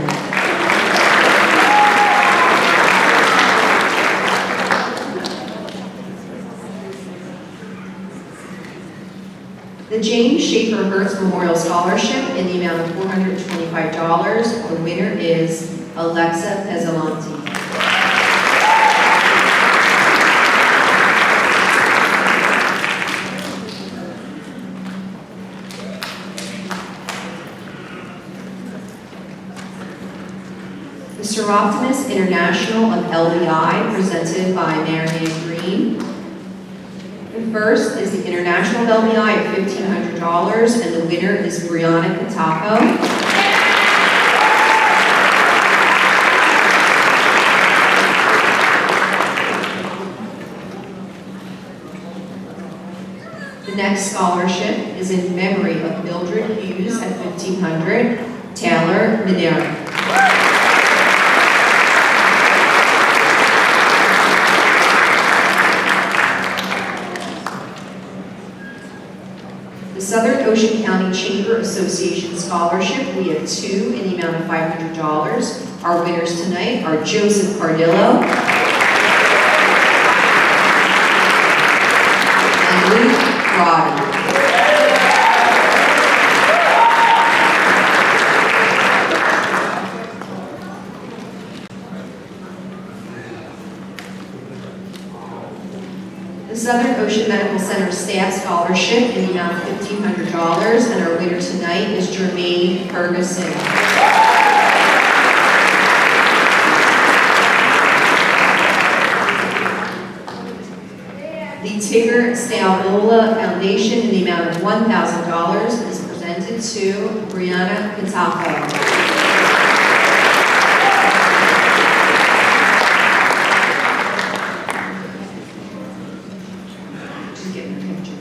The James Schaefer Hertz Memorial Scholarship in the amount of $425. The winner is Alexa Pezzolanti. The Seroptimus International of LBI, presented by Marianne Green. The first is the International of LBI at $1,500, and the winner is Brianna Katako. The next scholarship is in memory of Mildred Hughes at $1,500, Taylor Minera. The Southern Ocean County Chamber Association Scholarship, we have 2 in the amount of $500. Our winners tonight are Joseph Cardillo and Luke Roddy. The Southern Ocean Medical Center Staff Scholarship in the amount of $1,500, and our winner tonight is Jermaine Ferguson. The Tigger Stalola Foundation in the amount of $1,000 is presented to Brianna Pitaco. Just getting a picture.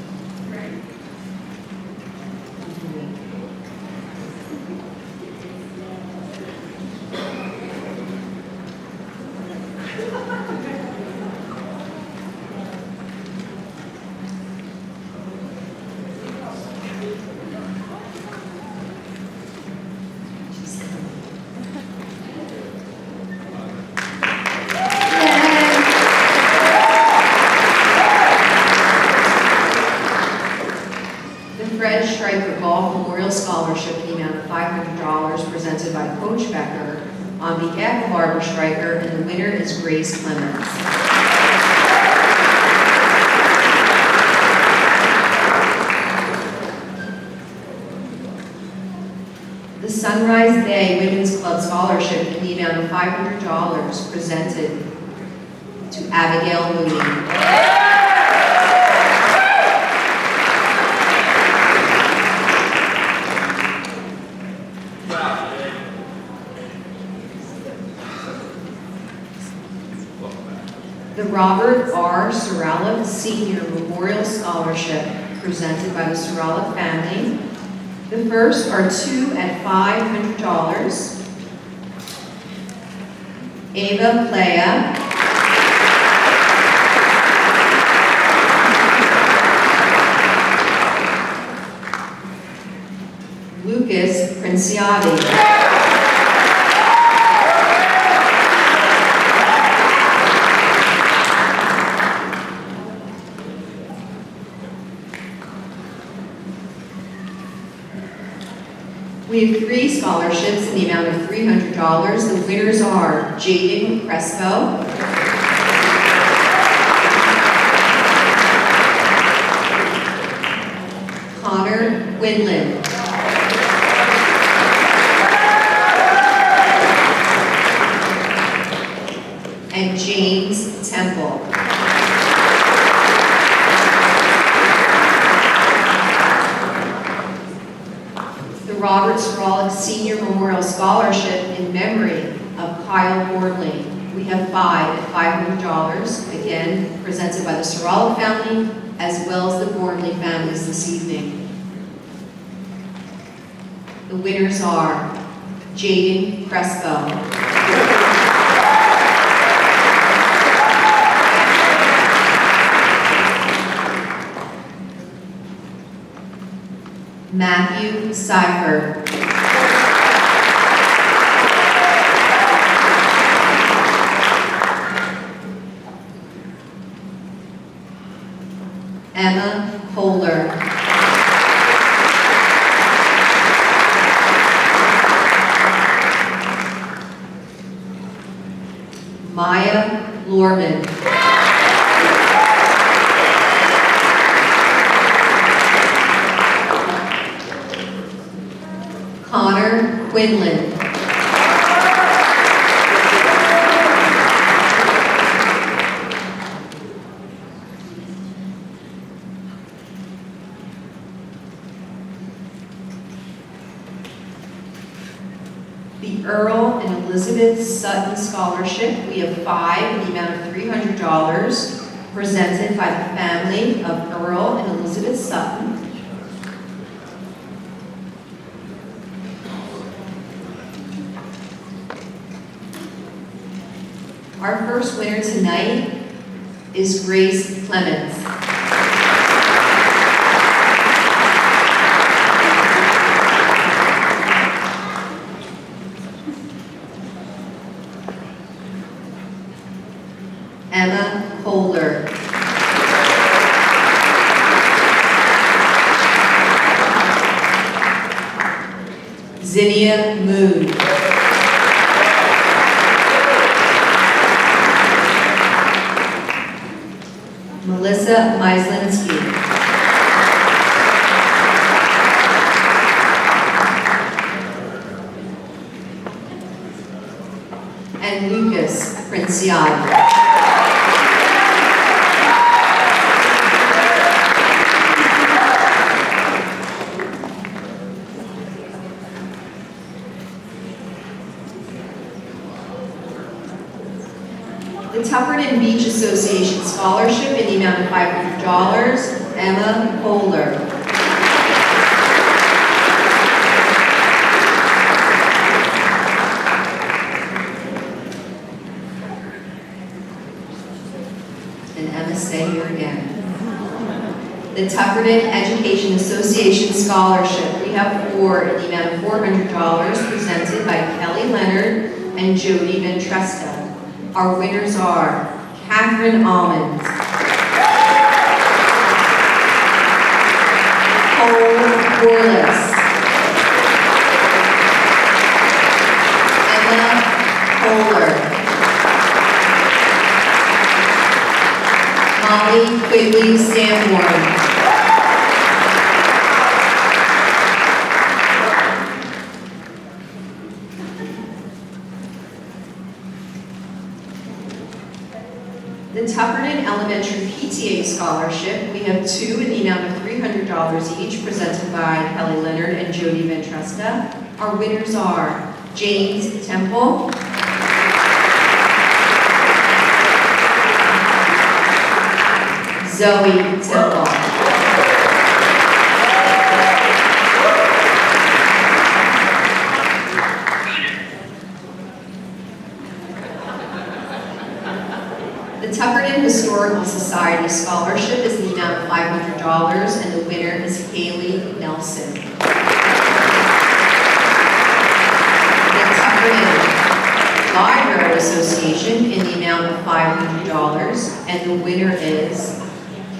Fred Stryker Golf Memorial Scholarship in the amount of $500 presented by Coach Becker on behalf of Barbara Stryker, and the winner is Grace Clemens. The Sunrise Bay Women's Club Scholarship in the amount of $500 presented to Abigail Mooney. The Robert R. Sorella Senior Memorial Scholarship presented by the Sorella family. The first are two at $500. Ava Playa. Lucas Princiati. We have three scholarships in the amount of $300. The winners are Jaden Crespo, Connor Quinlan, and James Temple. Robert Strolick Senior Memorial Scholarship in memory of Kyle Wardley. We have five at $500, again presented by the Sorella family as well as the Gormley families this evening. The winners are Jaden Crespo, Matthew Seifert, Emma Kohler, Maya Lorman, Connor Quinlan, the Earl and Elizabeth Sutton Scholarship. We have five in the amount of $300 presented by the family of Earl and Elizabeth Sutton. Our first winner tonight is Grace Clemens. Emma Kohler. Zinnia Moon. Melissa Myslinski. And Lucas Princiati. Tuckerton Beach Association Scholarship in the amount of $500, Emma Kohler. And Emma, stay here again. The Tuckerton Education Association Scholarship. We have 4 in the amount of $400 presented by Kelly Leonard and Jody Ventresta. Our winners are Catherine Almond, Cole Corliss, Emma Kohler, Molly Quigley Sanborn, the Tuckerton Elementary PTA Scholarship. We have 2 in the amount of $300 each, presented by Kelly Leonard and Jody Ventresta. Our winners are James Temple, Zoe Temple, the Tuckerton Historical Society Scholarship is in the amount of $500, and the winner is Haley Nelson. The Tuckerton Library Association in the amount of $500, and the winner is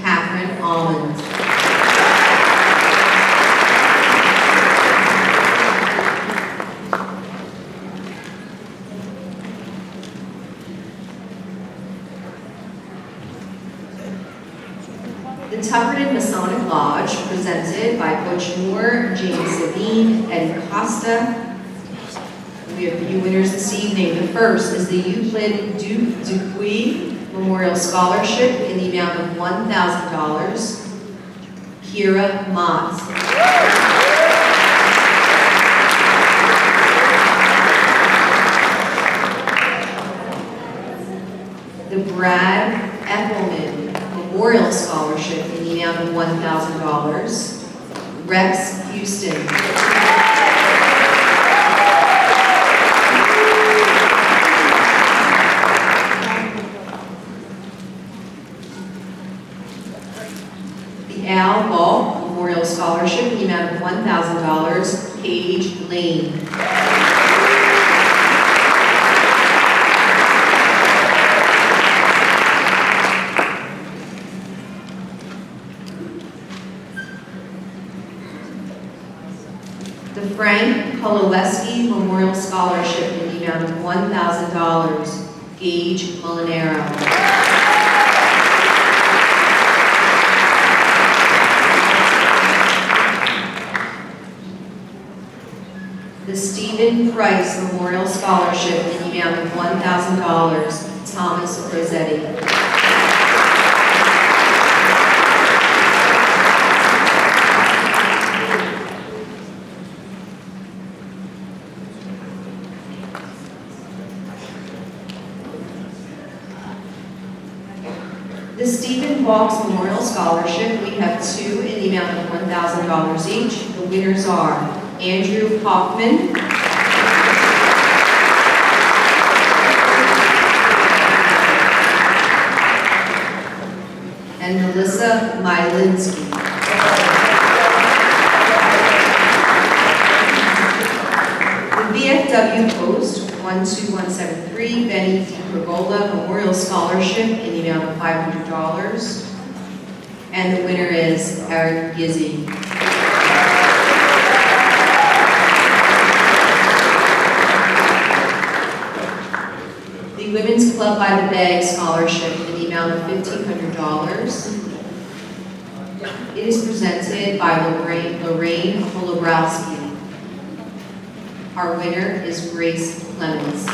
Catherine Almond. The Tuckerton Masonic Lodge, presented by Butch Moore, James Levine, Ed Costa. We have a few winners this evening. The first is the Euclid Dupuy Memorial Scholarship in the amount of $1,000. Kira Mott. The Brad Eppelman Memorial Scholarship in the amount of $1,000. Rex Houston. The Al Ball Memorial Scholarship in the amount of $1,000. Paige Lane. The Frank Koloweski Memorial Scholarship in the amount of $1,000. Gage Molinaro. The Stephen Price Memorial Scholarship in the amount of $1,000. Thomas Rossetti. The Stephen Hawks Memorial Scholarship, we have 2 in the amount of $1,000 each. The winners are Andrew Hoffman, and Melissa Mylinski. The VFW Post 12173 Benny DiPergola Memorial Scholarship in the amount of $500. And the winner is Eric Gizzi. The Women's Club by the Bay Scholarship in the amount of $1,500. It is presented by Lorraine Holobrowski. Our winner is Grace Clemens.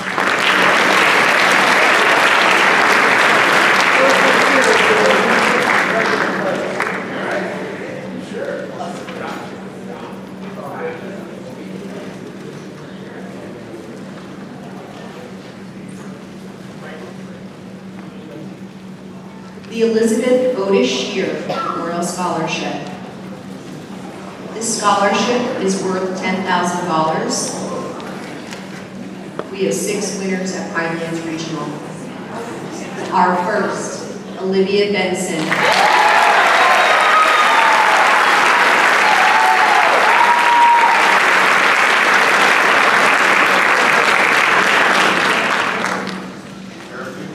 the Elizabeth Otis Shear Memorial Scholarship. This scholarship is worth $10,000. We have 6 winners at Pinelands Regional. Our first, Olivia Benson.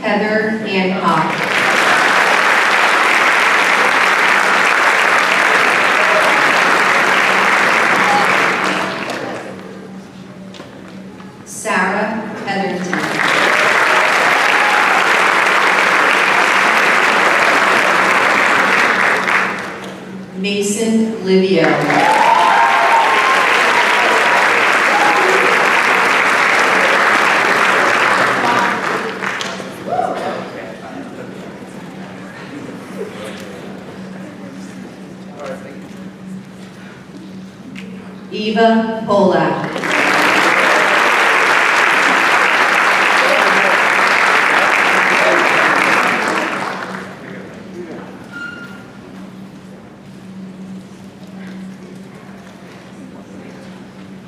Heather Hancock. Sarah Heatherton. Mason Livio. Eva Polak.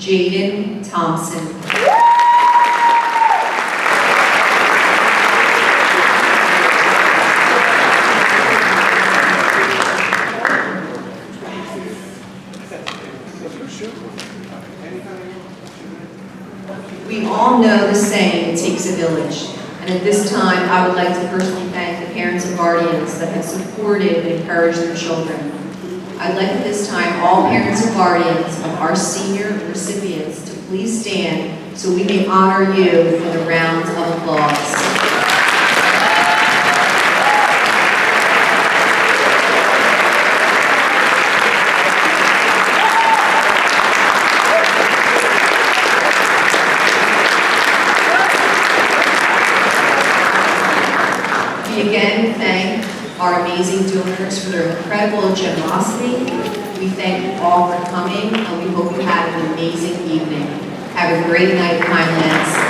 Jaden Thompson. We all know the saying, it takes a village. And at this time, I would like to personally thank the parents and guardians that have supported and encouraged their children. I'd like at this time all parents and guardians of our senior recipients to please stand so we may honor you with a round of applause. We again thank our amazing donors for their incredible generosity. We thank you all for coming, and we hope you had an amazing evening. Have a great night, Pinelands.